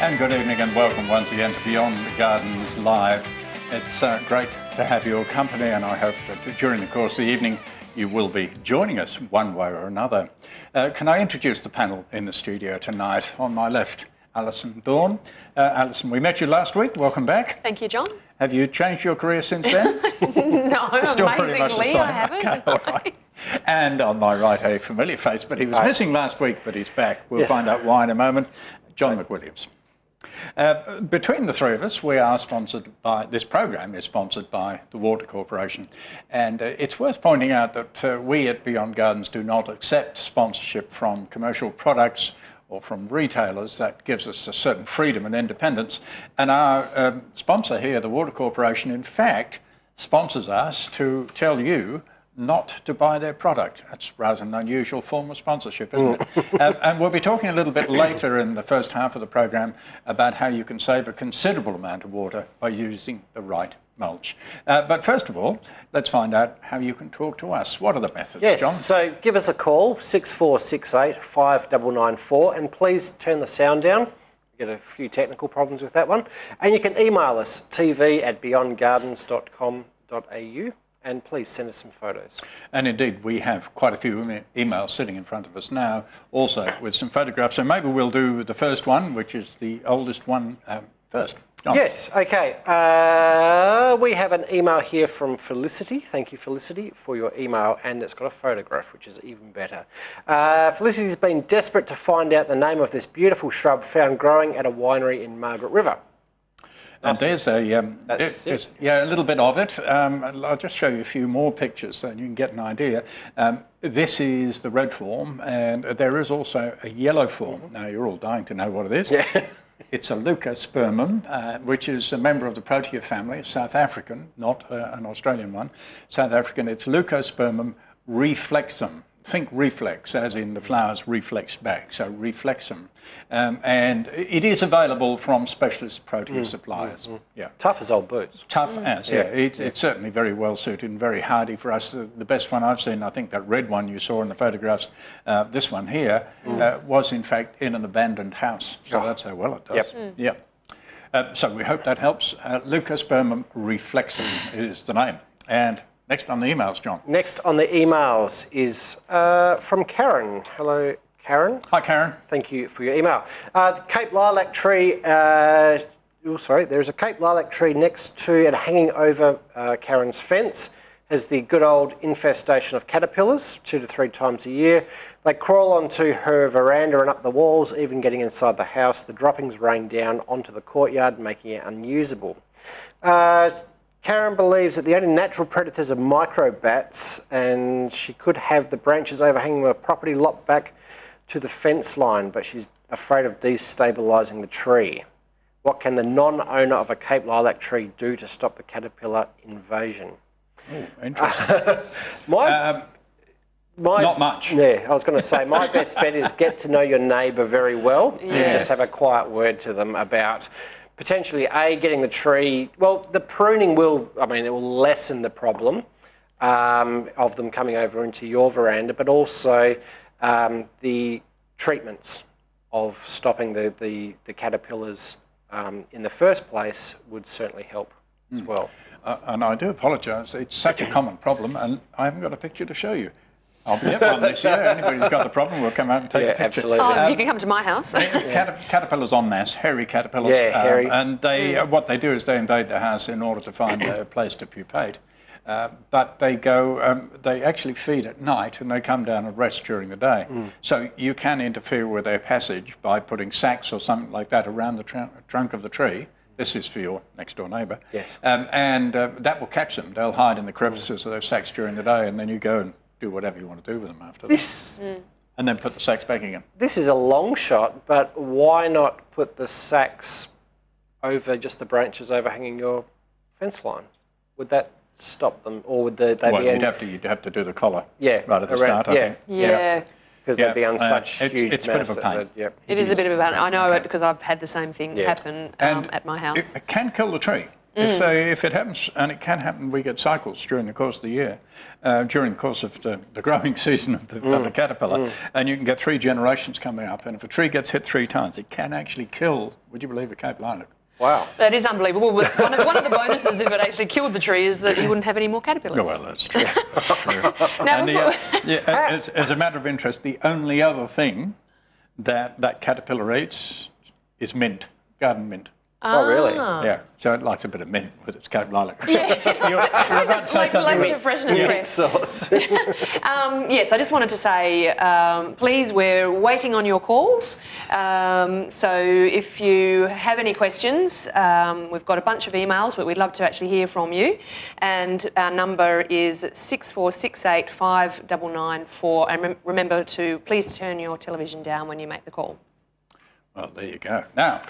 And good evening and welcome once again to Beyond the Gardens Live. It's great to have your company, and I hope that during the course of the evening you will be joining us one way or another. Can I introduce the panel in the studio tonight? On my left, Alison Thorne. Alison, we met you last week. Welcome back. Thank you, John. Have you changed your career since then? No, Still amazingly, pretty much the same. I haven't. Okay, all right. And on my right, a familiar face, but he was missing last week, but he's back. We'll find out why in a moment. John McWilliams. Between the three of us, we are sponsored by, this program is sponsored by the Water Corporation. And it's worth pointing out that we at Beyond Gardens do not accept sponsorship from commercial products or from retailers. That gives us a certain freedom and independence. And our sponsor here, the Water Corporation, in fact, sponsors us to tell you not to buy their product. That's rather an unusual form of sponsorship, isn't it? And we'll be talking a little bit later in the first half of the program about how you can save a considerable amount of water by using the right mulch. But first of all, let's find out how you can talk to us. What are the methods, John? Yes, so give us a call, 6468 5994, and please turn the sound down. We get a few technical problems with that one. And you can email us, tv@beyondgardens.com.au. And please send us some photos. And indeed, we have quite a few emails sitting in front of us now, also with some photographs. So maybe we'll do the first one, which is the oldest one, first. John. Yes, okay. We have an email here from Felicity. Thank you, Felicity, for your email. And it's got a photograph, which is even better. Felicity's been desperate to find out the name of this beautiful shrub found growing at a winery in Margaret River. And there's a little bit of it. I'll just show you a few more pictures so you can get an idea. This is the red form, and there is also a yellow form. Now, you're all dying to know what it is. Yeah. It's a leucospermum, which is a member of the Protea family, South African, not an Australian one. South African, it's Leucospermum reflexum. Think reflex, as in the flowers reflex back, so reflexum. And it is available from specialist protea suppliers. Yeah. Tough as old boots. Tough as, yeah. It's certainly very well suited and very hardy for us. The best one I've seen, I think that red one you saw in the photographs, this one here, was in fact in an abandoned house. So that's how well it does. Yep. Yeah. So we hope that helps. Leucospermum reflexum is the name. And next on the emails, John. Next on the emails is from Karen. Hello, Karen. Hi, Karen. Thank you for your email. The Cape lilac tree, there's a Cape lilac tree next to and hanging over Karen's fence. Has the good old infestation of caterpillars 2 to 3 times a year. They crawl onto her veranda and up the walls, even getting inside the house. The droppings rain down onto the courtyard, making it unusable. Karen believes that the only natural predators are microbats, and she could have the branches overhanging her property lopped back to the fence line, but she's afraid of destabilising the tree. What can the non-owner of a Cape lilac tree do to stop the caterpillar invasion? Oh, interesting. Not much. Yeah, I was going to say, my best bet is get to know your neighbour very well and just have a quiet word to them about potentially, getting the tree, well, the pruning will, it will lessen the problem of them coming over into your veranda, but also the treatments of stopping the caterpillars in the first place would certainly help as well. And I do apologise, it's such a common problem, and I haven't got a picture to show you. I'll get one this year. Anybody who's got the problem will come out and take a picture. Absolutely. Oh, you can come to my house. Caterpillars en masse, hairy caterpillars. Yeah, hairy. And they, what they do is they invade the house in order to find a place to pupate. But they go, they actually feed at night and they come down and rest during the day. So you can interfere with their passage by putting sacks or something like that around the trunk of the tree. This is for your next door neighbour. Yes. And that will catch them. They'll hide in the crevices of those sacks during the day, and then you go and do whatever you want to do with them after that. And then put the sacks back again. This is a long shot, but why not put the sacks over just the branches overhanging your fence line? Would that stop them, or would they be... You'd have to do the collar right at the start, I think. Yeah. Because they'd be on such huge it's a bit of a pain. It is a bit of a pain. I know it because I've had the same thing happen at my house. It can kill the tree. If it happens, and it can happen, we get cycles during the course of the year, during the course of the growing season of the caterpillar, and you can get 3 generations coming up, and if a tree gets hit 3 times, it can actually kill, would you believe, a Cape lilac. Wow. That is unbelievable. One of the bonuses, if it actually killed the tree, is that you wouldn't have any more caterpillars. Oh, well, that's true. That's true. Now, And as a matter of interest, the only other thing that caterpillar eats is mint, garden mint. Oh, really? Yeah, so it likes a bit of mint with its Cape lilac. Yeah. You're about to say something. Like freshness Mint sauce. Yes, I just wanted to say, please, we're waiting on your calls. So if you have any questions, we've got a bunch of emails, but we'd love to actually hear from you. And our number is 64685994. And remember to please turn your television down when you make the call. Well, there you go. Now,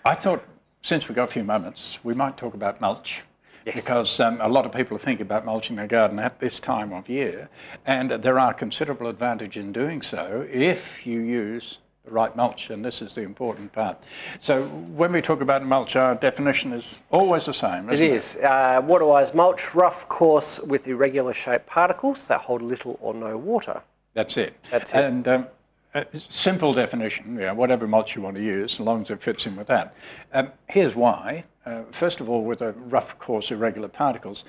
I thought, since we've got a few moments, we might talk about mulch. Yes. Because a lot of people are thinking about mulching their garden at this time of year, and there are considerable advantage in doing so if you use the right mulch, and this is the important part. So when we talk about mulch, our definition is always the same, isn't it? It is. Water-wise mulch, rough, coarse, with irregular shaped particles that hold little or no water. That's it. That's it. And simple definition, whatever mulch you want to use, as long as it fits in with that. Here's why. First of all, with the rough, coarse, irregular particles,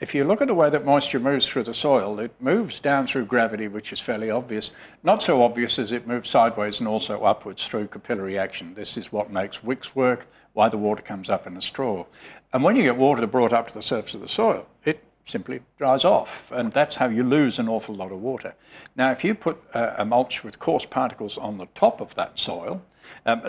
if you look at the way that moisture moves through the soil, it moves down through gravity, which is fairly obvious. Not so obvious as it moves sideways and also upwards through capillary action. This is what makes wicks work, why the water comes up in a straw. And when you get water brought up to the surface of the soil, it simply dries off, and that's how you lose an awful lot of water. Now, if you put a mulch with coarse particles on the top of that soil,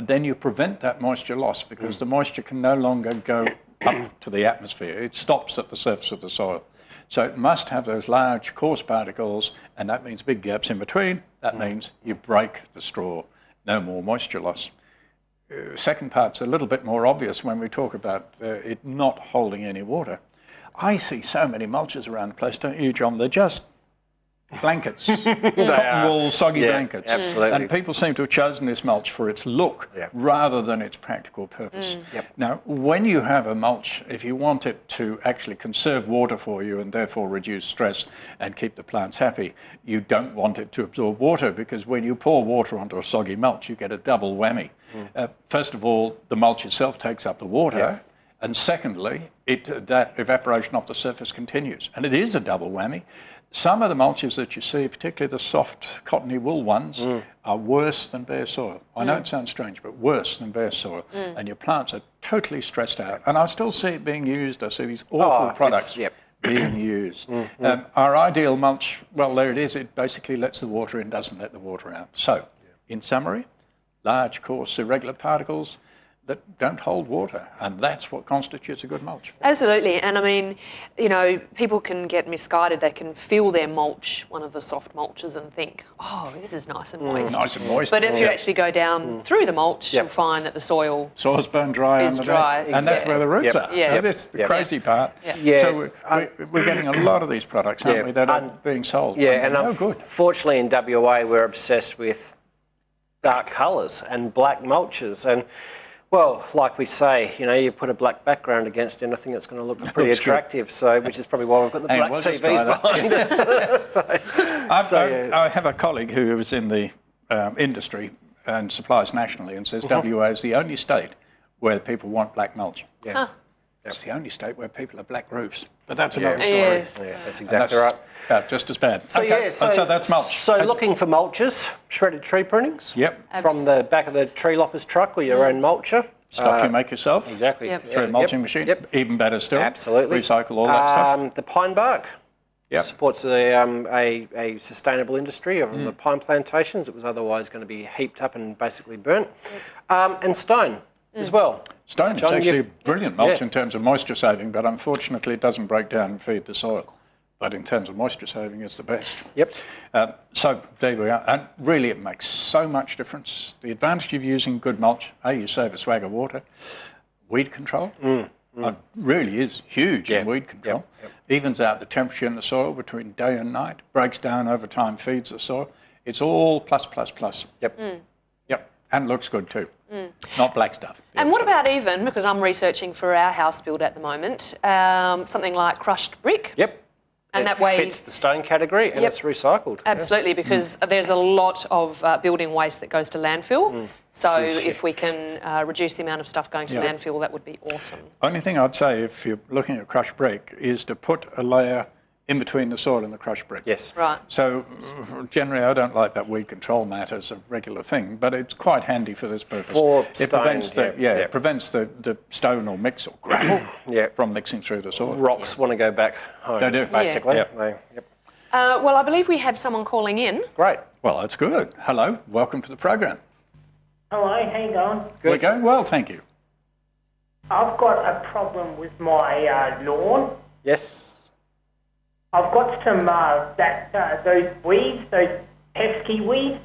then you prevent that moisture loss, because the moisture can no longer go up to the atmosphere. It stops at the surface of the soil. So it must have those large coarse particles, and that means big gaps in between. That means you break the straw, no more moisture loss. Second part's a little bit more obvious when we talk about it not holding any water. I see so many mulches around the place, don't you, John? They're just blankets, cotton wool, soggy blankets. Absolutely. And people seem to have chosen this mulch for its look rather than its practical purpose. Now, when you have a mulch, if you want it to actually conserve water for you and therefore reduce stress and keep the plants happy, you don't want it to absorb water, because when you pour water onto a soggy mulch, you get a double whammy. First of all, the mulch itself takes up the water. And secondly, that evaporation off the surface continues. And it is a double whammy. Some of the mulches that you see, particularly the soft cottony wool ones, are worse than bare soil. I know it sounds strange, but worse than bare soil. And your plants are totally stressed out. And I still see it being used. I see these awful products being used. Our ideal mulch, well, there it is. It basically lets the water in, doesn't let the water out. So, in summary, large, coarse, irregular particles that don't hold water, and that's what constitutes a good mulch. Absolutely, and I mean, you know, people can get misguided. They can feel their mulch, one of the soft mulches, and think, oh, this is nice and moist. Nice and moist. But if you actually go down through the mulch, you'll find that the soil's bone dry is underneath. dry. And that's where the roots are. That's the crazy part. So we're getting a lot of these products, aren't we, that are being sold. And unfortunately in WA we're obsessed with dark colours and black mulches, and well, like we say, you know, you put a black background against anything, it's going to look pretty attractive. So, which is probably why we've got the black TVs behind us. I have a colleague who is in the industry and supplies nationally, and says WA is the only state where people want black mulch. It's the only state where people have black roofs. But that's another story. That's exactly right. About just as bad. So so that's mulch. So looking for mulches, shredded tree prunings. From the back of the tree lopper's truck, or your own mulcher. Stuff you make yourself. Exactly. Through a mulching machine. Even better still. Absolutely. Recycle all that stuff. The pine bark. Supports a sustainable industry of the pine plantations. It was otherwise going to be heaped up and basically burnt. And stone as well. Stone is actually a brilliant mulch in terms of moisture saving, but unfortunately it doesn't break down and feed the soil. But in terms of moisture saving, it's the best. So there we are. And really it makes so much difference. The advantage of using good mulch, you save a swag of water. Weed control really is huge in weed control. Evens out the temperature in the soil between day and night, breaks down over time, feeds the soil. It's all plus. And looks good too. not black stuff. And what about even, because I'm researching for our house build at the moment, something like crushed brick? Yep. And it that way fits the stone category and it's recycled. Absolutely, because there's a lot of building waste that goes to landfill. So if we can reduce the amount of stuff going to landfill, that would be awesome. Only thing I'd say if you're looking at crushed brick is to put a layer in between the soil and the crushed brick. Yes. Right. So generally I don't like that weed control mat as a regular thing, but it's quite handy for this purpose. For it prevents it prevents the stone or mix or gravel from mixing through the soil. Rocks want to go back home. They do. Basically. Well, I believe we have someone calling in. Great. Well, that's good. Hello, welcome to the program. Hello, how you going? Good. We're going well, thank you. I've got a problem with my lawn. Yes. I've got some those weeds, those pesky weeds.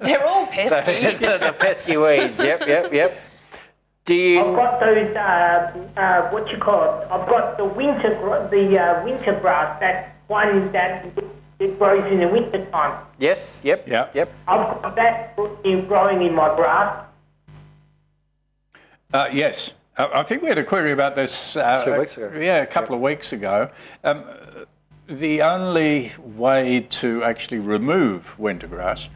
They're all pesky. the pesky weeds. Yep. Do you? I've got those what you call it? I've got the winter grass. That one that it grows in the winter time. Yes. Yep. I've got that growing in my grass. Yes. I think we had a query about this 2 weeks ago. Yeah, a couple of weeks ago. The only way to actually remove winter grass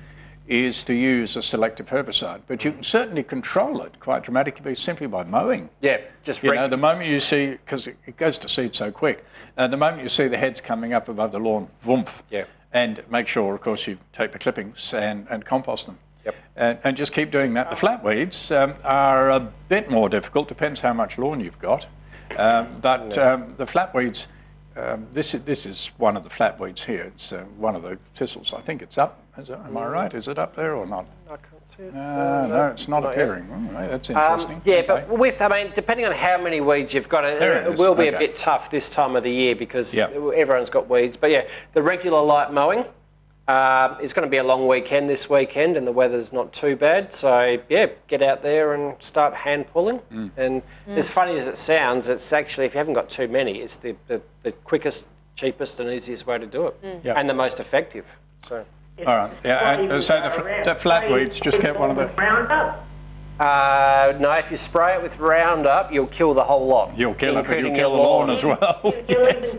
is to use a selective herbicide, but you can certainly control it quite dramatically simply by mowing. Yeah, just the moment you see, because it goes to seed so quick, the moment you see the heads coming up above the lawn, woomph, and make sure, of course, you take the clippings and compost them. Yep. And just keep doing that. The flatweeds are a bit more difficult, depends how much lawn you've got, but the flatweeds, this is one of the flatweeds here. It's one of the thistles. I think it's up. Am I right? Is it up there or not? I can't see it. No, it's not appearing. Right, that's interesting. But depending on how many weeds you've got, it will be a bit tough this time of the year because everyone's got weeds. But the regular light mowing is going to be a long weekend this weekend, and the weather's not too bad. So get out there and start hand pulling. And as funny as it sounds, it's actually, if you haven't got too many, it's the quickest, cheapest, and easiest way to do it, and the most effective. So. All right. Yeah. So the flatweeds, just get one of the. Roundup. No, if you spray it with Roundup, you'll kill the whole lot. You'll kill it, but you'll kill the lawn as well. Yes.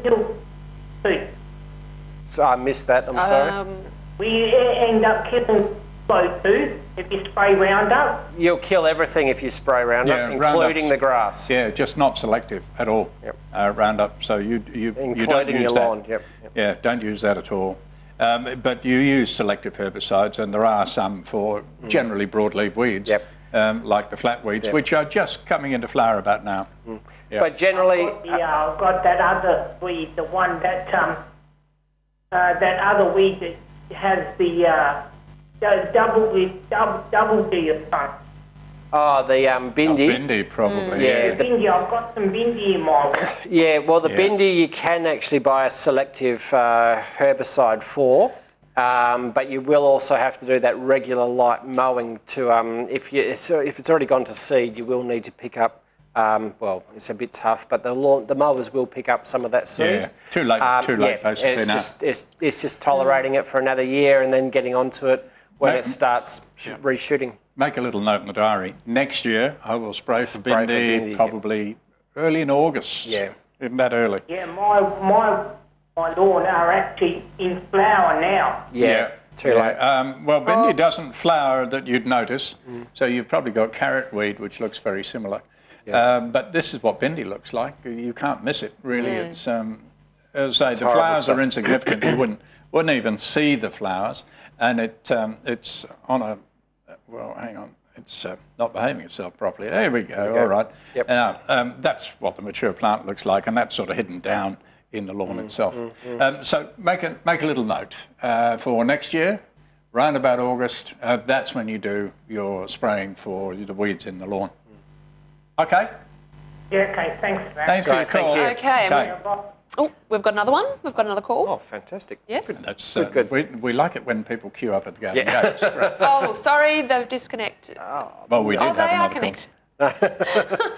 So I missed that. I'm sorry. We end up killing slow too if you spray Roundup. You'll kill everything if you spray Roundup, including the grass. Yeah, just not selective at all. Roundup. So you don't use your lawn. Yep. Yeah, don't use that at all. But you use selective herbicides, and there are some for generally broadleaf weeds, like the flatweeds, which are just coming into flower about now. But generally, I've got that other weed, the one that that other weed that has the double D or something. Oh, the bindi. Bindi, probably. Yeah, bindi. I've got some bindi in my one. Yeah, well, the bindi you can actually buy a selective herbicide for, but you will also have to do that regular light mowing to, if it's already gone to seed, you will need to pick up, well, it's a bit tough, but the mowers will pick up some of that seed. Yeah, too late basically now. It's just tolerating it for another year and then getting onto it when it starts reshooting. Make a little note in the diary. Next year, I will spray for bindi, probably early in August. Yeah. Isn't that early? Yeah, my lawn are actually in flower now. Yeah. Too late. Well, bindi doesn't flower that you'd notice, so you've probably got carrot weed, which looks very similar. But this is what bindi looks like. You can't miss it, really. It's, as I say, the flowers are insignificant. You wouldn't even see the flowers, and it's on a. Well, hang on. It's not behaving itself properly. There we go. All right. Yep. Now, that's what the mature plant looks like, and that's sort of hidden down in the lawn itself. So make a little note for next year, round about August. That's when you do your spraying for the weeds in the lawn. Okay. Yeah. Okay. Thanks for that. Thanks for your call. Okay. Oh, we've got another one. We've got another call. Oh, fantastic. Yes. That's good. We like it when people queue up at the garden gates. Oh, sorry, they've disconnected. Well, we did have they are another connected. call.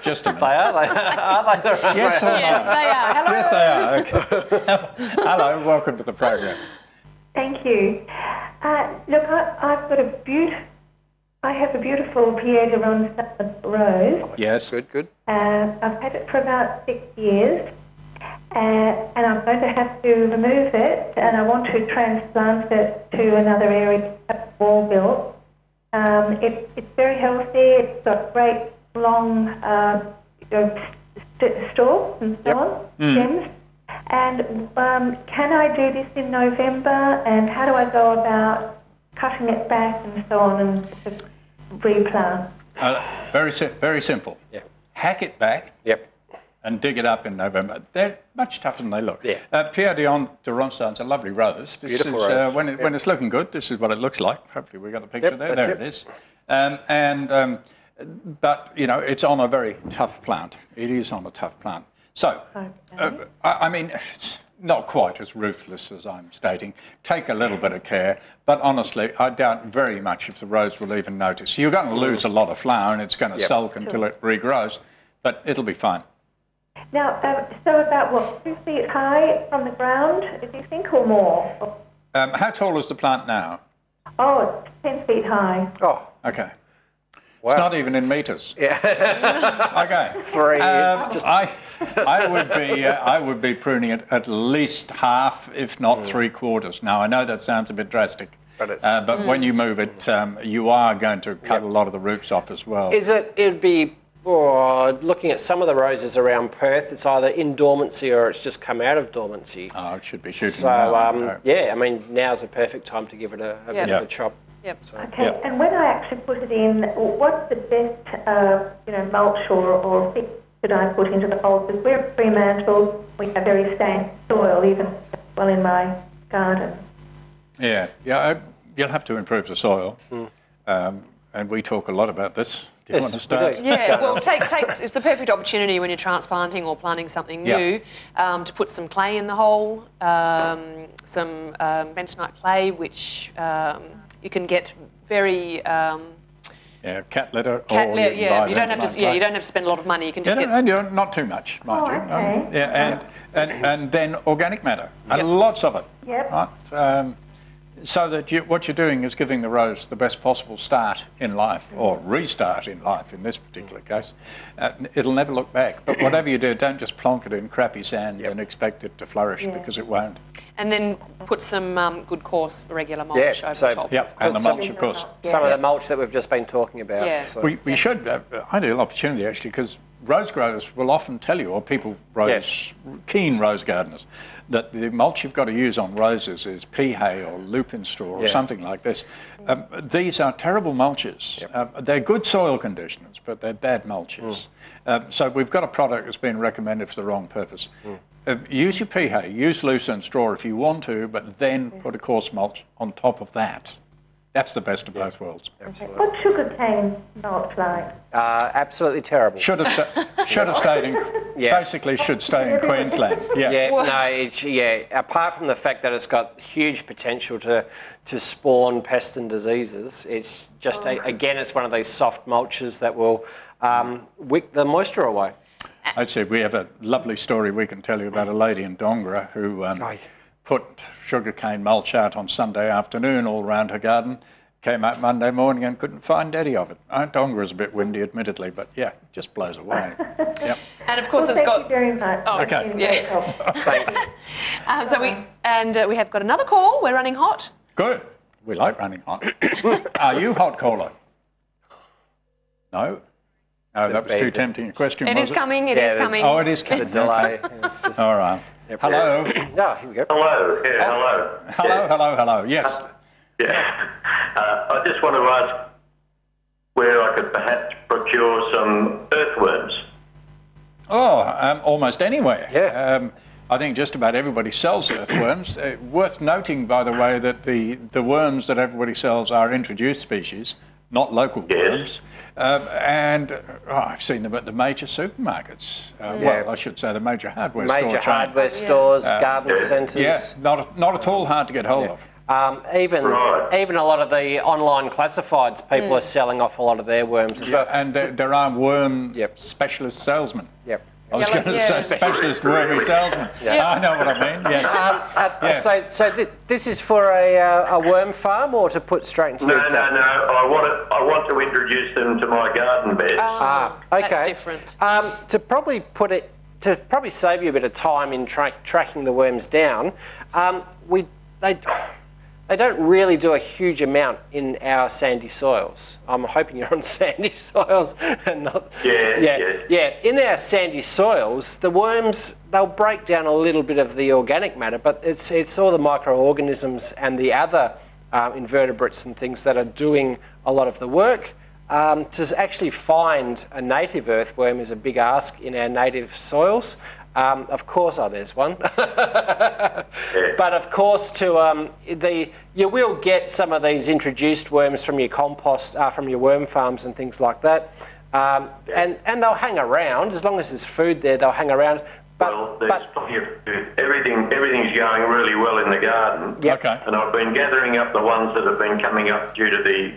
Just a minute. Are they? Yes or no? Yes, they are. Hello. Yes, they are. Okay. Hello, welcome to the program. Thank you. Look, I've got a beautiful I have a beautiful Pierre de Ronsard rose. Yes. Good. I've had it for about 6 years, and I'm going to have to remove it, and I want to transplant it to another area, a wall built. It's very healthy. It's got great long stalks and so on, stems. And can I do this in November? And how do I go about cutting it back and so on and replant? Very simple. Yeah. Hack it back. Yep. And dig it up in November. They're much tougher than they look. Yeah. Pierre de Ronsard's a lovely rose. Beautiful rose. rose. When it's looking good, this is what it looks like. Hopefully we got the picture there. That's There it is. But, you know, it's on a very tough plant. It is on a tough plant. So, I mean, it's not quite as ruthless as I'm stating. Take a little bit of care. But honestly, I doubt very much if the rose will even notice. You're going to lose a lot of flower and it's going to sulk until it regrows. But it'll be fine. Now, so about what, 2 feet high from the ground, do you think, or more? How tall is the plant now? Oh, it's 10 feet high. Oh, Okay. wow. It's not even in metres. Yeah. Okay. 3. I would be pruning it at least half, if not 3/4. Now I know that sounds a bit drastic, but when you move it, you are going to cut a lot of the roots off as well. It'd be, looking at some of the roses around Perth, it's either in dormancy or it's just come out of dormancy. Oh, it should be shooting. So, now. yeah, I mean, now's a perfect time to give it a bit of a chop. Yep. So, Okay, and when I actually put it in, what's the best, mulch or fix should I put into the hole? Because we're Fremantle, we have very stank soil, even well in my garden. Yeah, you'll have to improve the soil, and we talk a lot about this. Do you want to start? Yeah, well, it's the perfect opportunity when you're transplanting or planting something new to put some clay in the hole, some bentonite clay, which you can get very cat litter. cat or litter. you can buy You don't have to. bentonite Yeah, clay. you don't have to spend a lot of money. You can just get. And not too much, mind you. Okay. And then organic matter, and lots of it. Yep. Right? So that what you're doing is giving the rose the best possible start in life, or restart in life in this particular case. It'll never look back. But whatever you do, don't just plonk it in crappy sand and expect it to flourish, because it won't. And then put some good coarse regular mulch over the top. Yep, and the mulch, of course. Some of the mulch that we've just been talking about. Yeah. So, We should, ideal opportunity actually, because rose growers will often tell you, or people, keen rose gardeners, that the mulch you've got to use on roses is pea hay or lupin straw or something like this. These are terrible mulches. They're good soil conditioners, but they're bad mulches. So we've got a product that's been recommended for the wrong purpose. Use your pea hay, use lucerne straw if you want to, but then put a coarse mulch on top of that. That's the best of both worlds. absolutely. What's sugarcane mulch like? Absolutely terrible. Should have stayed in. Basically, should stay in Queensland. Apart from the fact that it's got huge potential to spawn pests and diseases, it's just again, it's one of these soft mulches that will wick the moisture away. I'd say we have a lovely story we can tell you about a lady in Dongara who put sugarcane mulch out on Sunday afternoon all around her garden, came out Monday morning and couldn't find any of it. Dongara's a bit windy, admittedly, but it just blows away. Yep. And of course, it's got. Thank you very much. Oh, okay. Yeah. Thanks. We have got another call. We're running hot. Good. We like running hot. Are you hot caller? No? No, that was too tempting a question, It was is coming. It is coming. Oh, it is coming. The delay. It's just, All right. Hello. here we go. Hello, hello. Hello. Yes. Yeah. I just want to ask where I could perhaps procure some earthworms. Almost anywhere. Yeah. I think just about everybody sells earthworms. Worth noting, by the way, that the worms that everybody sells are introduced species, not local worms. I've seen them at the major supermarkets. Well, I should say the major hardware stores, garden centres. Yeah, not at all hard to get hold of. Even a lot of the online classifieds, people are selling off a lot of their worms as well. And there are worm specialist salesmen. Yep. I was going to say specialist wormy salesman. I know what I mean. Yes. This is for a worm farm, or to put straight into No. I want to introduce them to my garden bed. Okay. That's different. To probably save you a bit of time in tracking the worms down, they don't really do a huge amount in our sandy soils. I'm hoping you're on sandy soils and not. Yeah. In our sandy soils, the worms, they'll break down a little bit of the organic matter, but it's all the microorganisms and the other invertebrates and things that are doing a lot of the work. To actually find a native earthworm is a big ask in our native soils. Of course, there's one. But of course, you will get some of these introduced worms from your compost, from your worm farms and things like that. And they'll hang around as long as there's food there. They'll hang around. There's plenty of food. Everything's going really well in the garden. Yep. Okay. And I've been gathering up the ones that have been coming up due to the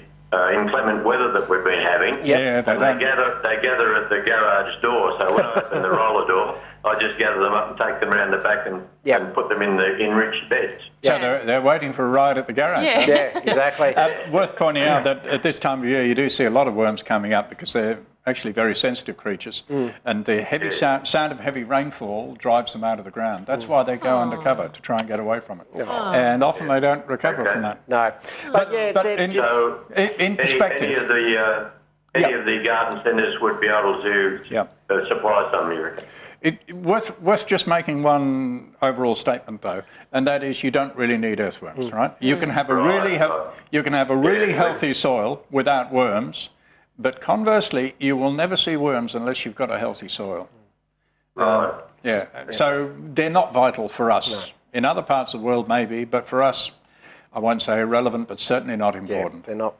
inclement weather that we've been having. Yep. Yeah, They gather at the garage door, so when I open the roller door, I just gather them up and take them around the back and put them in the enriched beds. So they're waiting for a ride at the garage. Yeah. Yeah, exactly. Worth pointing out that at this time of year you do see a lot of worms coming up because they're actually very sensitive creatures, and the heavy sound of heavy rainfall drives them out of the ground. That's why they go under cover, to try and get away from it. And often they don't recover from that. No. In perspective, Any of the garden centres would be able to supply some, you reckon? Worth just making one overall statement though, and that is you don't really need earthworms, right? You can have a really healthy soil without worms, but conversely, you will never see worms unless you've got a healthy soil. Right. So they're not vital for us. No. In other parts of the world, maybe, but for us, I won't say irrelevant, but certainly not important. Yeah, they're not.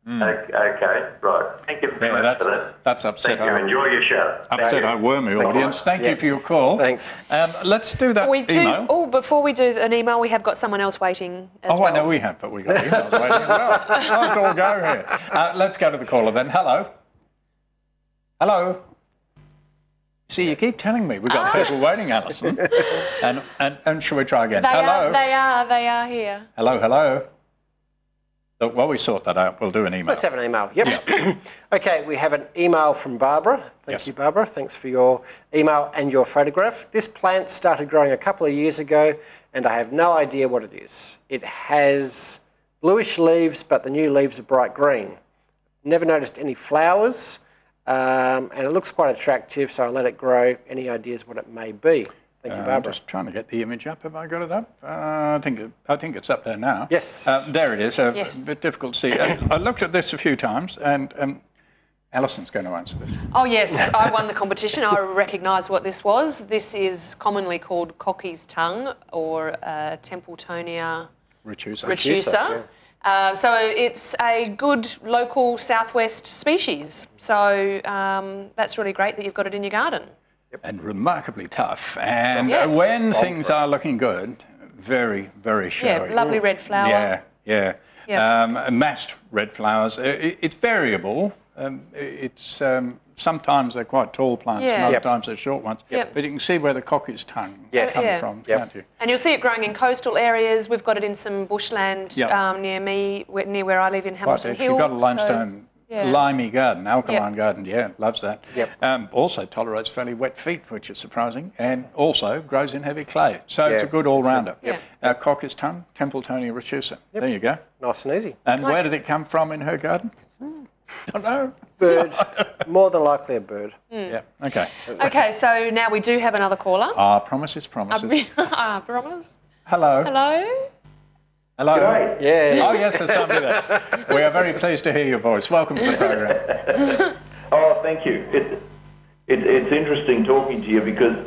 Okay, right. Thank you very much for that. That's upset. Thank you. Enjoy your show. Upset our wormy audience. Thank you for your call. Thanks. Let's do that email. Before we do an email, we have got someone else waiting as well. I know we have, but we got emails waiting as well. Let's all go here. Let's go to the caller then. Hello. Hello. See, you keep telling me we've got people waiting, Alison. And shall we try again? Hello. They are here. Hello. Look, while we sort that out, we'll do an email. Let's have an email. Yep. Okay, we have an email from Barbara. Thank you, Barbara. Thanks for your email and your photograph. This plant started growing a couple of years ago, and I have no idea what it is. It has bluish leaves, but the new leaves are bright green. Never noticed any flowers, and it looks quite attractive, so I'll let it grow. Any ideas what it may be? Thank you, Barbara. I'm just trying to get the image up. Have I got it up? I think it's up there now. Yes. There it is. A bit difficult to see. I looked at this a few times, and Alison's going to answer this. Oh, yes. I won the competition. I recognise what this was. This is commonly called cocky's tongue or Templetonia retusa. So it's a good local southwest species. So that's really great that you've got it in your garden. And remarkably tough. And when things are looking good, very, very showy. Yeah, lovely red flower. Yeah. Massed red flowers. It's variable. Sometimes they're quite tall plants, and other times they're short ones. But you can see where the cocky's tongue comes from, can't you? And you'll see it growing in coastal areas. We've got it in some bushland near me, near where I live in Hamilton Hill. If you've got a limestone limey garden, alkaline garden, loves that. Also tolerates fairly wet feet, which is surprising, and also grows in heavy clay. So it's a good all-rounder. Cocky's tongue, Templetonia retusa. There you go. Nice and easy. And where did it come from in her garden? Don't know. Bird. More than likely a bird. Yeah, okay. Okay, so now we do have another caller. Promises. Promise. Hello. Hello. Great. Yeah. Oh, yes, there's somebody there. We are very pleased to hear your voice. Welcome to the program. Oh, thank you. It's interesting talking to you because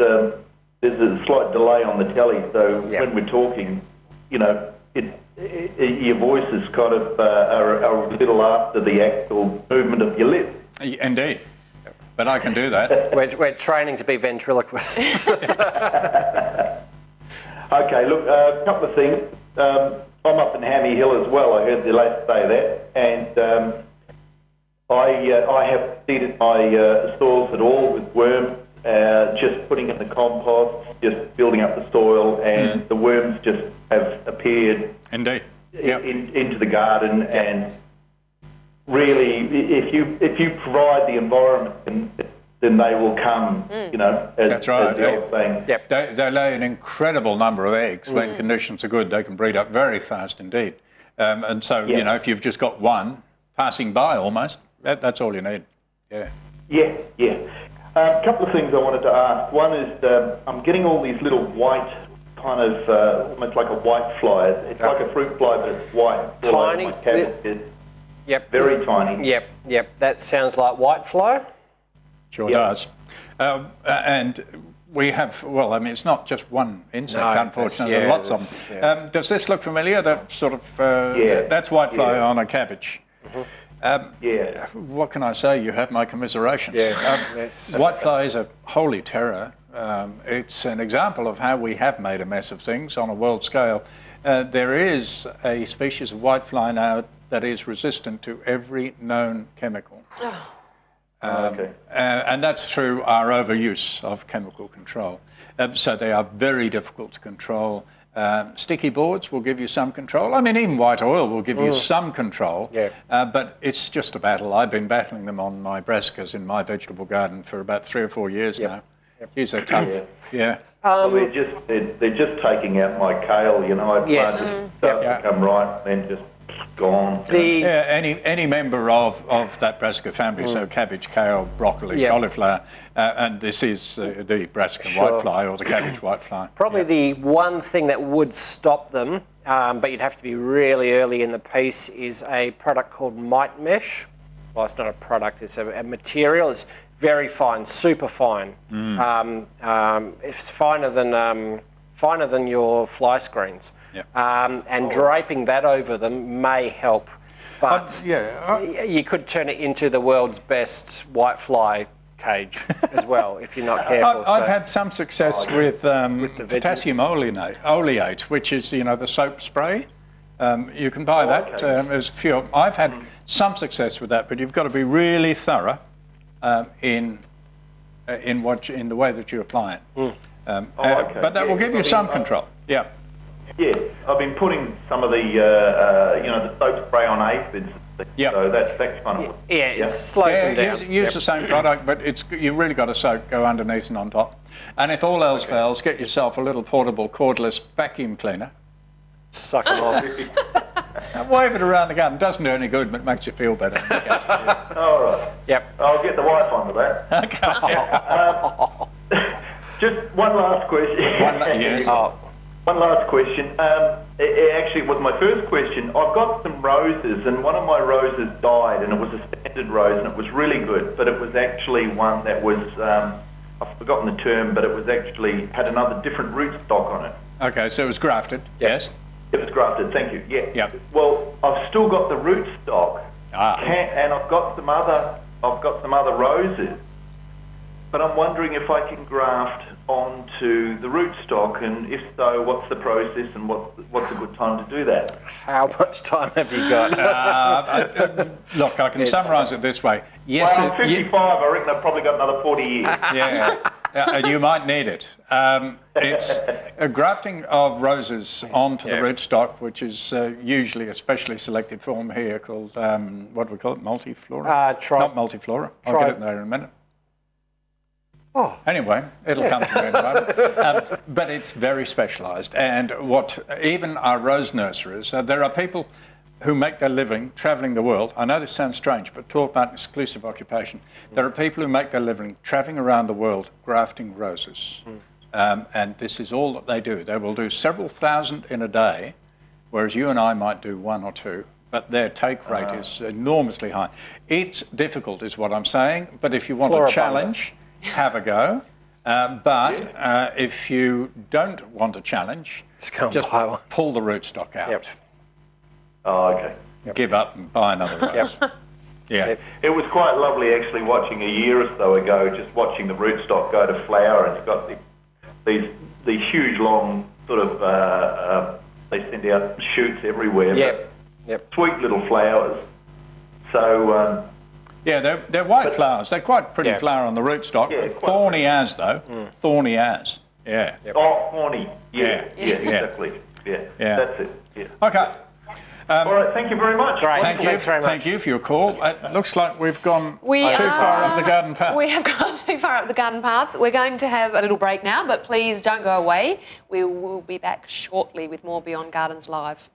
there's a slight delay on the telly, so when we're talking, your voice is kind of a little after the actual movement of your lips. Indeed. But I can do that. We're training to be ventriloquists. Okay, look, a couple of things. I'm up in Hammy Hill as well. I heard the last say that, and I have seeded my soils at all with worms just putting in the compost, just building up the soil, and the worms just have appeared. Indeed. Into the garden, and really, if you provide the environment, then they will come. You know, that's right. As the old saying. Yep. They lay an incredible number of eggs. When conditions are good, they can breed up very fast indeed. And so, you know, if you've just got one passing by almost, that's all you need. Yeah. Yeah. A couple of things I wanted to ask. One is I'm getting all these little white, kind of almost like a white fly. It's like a fruit fly, but it's white. Tiny. Yep. Very tiny. Yep. That sounds like whitefly. Sure does. And we have, well, I mean, it's not just one insect, unfortunately. There are lots of them. Yeah. Does this look familiar? That sort of, that's whitefly on a cabbage. What can I say? You have my commiserations. Whitefly is a holy terror. It's an example of how we have made a mess of things on a world scale. There is a species of whitefly now that is resistant to every known chemical. And that's through our overuse of chemical control. So they are very difficult to control. Sticky boards will give you some control. I mean, even white oil will give you some control. But it's just a battle. I've been battling them on my brassicas in my vegetable garden for about 3 or 4 years now. Geez, they're tough. Well, they're just taking out my kale. You know, I planted stuff to come right, and then just gone. Any member of that brassica family, so cabbage, kale, broccoli, cauliflower, and this is the brassica whitefly or the cabbage whitefly. Probably the one thing that would stop them, but you'd have to be really early in the piece, is a product called Mite Mesh. Well, it's not a product, it's a material. It's very fine, super fine. It's finer than your fly screens. And draping that over them may help, but you could turn it into the world's best whitefly cage as well if you're not careful. I've had some success with potassium oleate, which is, you know, the soap spray. You can buy that as fuel. I've had some success with that, but you've got to be really thorough in the way that you apply it. But that will give you some control. Yeah, I've been putting some of the the soap spray on aphids. So that's kind of it slows them down. Use the same product, but you really got to go underneath and on top. And if all else fails, get yourself a little portable cordless vacuum cleaner. Suck them off. And wave it around the garden. Doesn't do any good, but makes you feel better. All right. Yep. I'll get the wife onto that. Okay. Just one last question. One last question. It actually was my first question. I've got some roses, and one of my roses died, and it was a standard rose, and it was really good, but it was actually one that was, I've forgotten the term, but it was actually had another different rootstock on it. Okay, so it was grafted, yes? It was grafted, thank you, Well, I've still got the rootstock, and I've got some other roses, but I'm wondering if I can graft onto the rootstock, and if so, what's the process, and what's a good time to do that? How much time have you got? Look, I can summarise it this way. Yes, well, I'm 55. I reckon I've probably got another 40 years. And you might need it. It's a grafting of roses onto the rootstock, which is usually a specially selected form here called, what do we call it, multiflora? Not multiflora. I'll get it there in a minute. Anyway, it'll come to me in a moment. But it's very specialised. And even our rose nurseries, there are people who make their living travelling the world. I know this sounds strange, but talk about an exclusive occupation. There are people who make their living travelling around the world grafting roses. And this is all that they do. They will do several thousand in a day, whereas you and I might do 1 or 2. But their take rate is enormously high. It's difficult, is what I'm saying. But if you want a challenge, have a go. But if you don't want a challenge, just pull the rootstock out. Oh, okay. Give up and buy another rose. It was quite lovely actually watching a year or so ago, just watching the rootstock go to flower, and it's got these huge long sort of, they send out shoots everywhere. Sweet little flowers. So, Yeah, they're white flowers. They're quite pretty flower on the rootstock. Yeah, thorny as, though. Thorny as. Yeah. Yep. Oh, thorny. Yeah, exactly. Yeah, that's it. Yeah. Okay. All right, thank you very much. Great. Thank you. Thanks very much. Thank you for your call. It looks like we've gone too We far up the garden path. We have gone too far up the garden path. We're going to have a little break now, but please don't go away. We will be back shortly with more Beyond Gardens Live.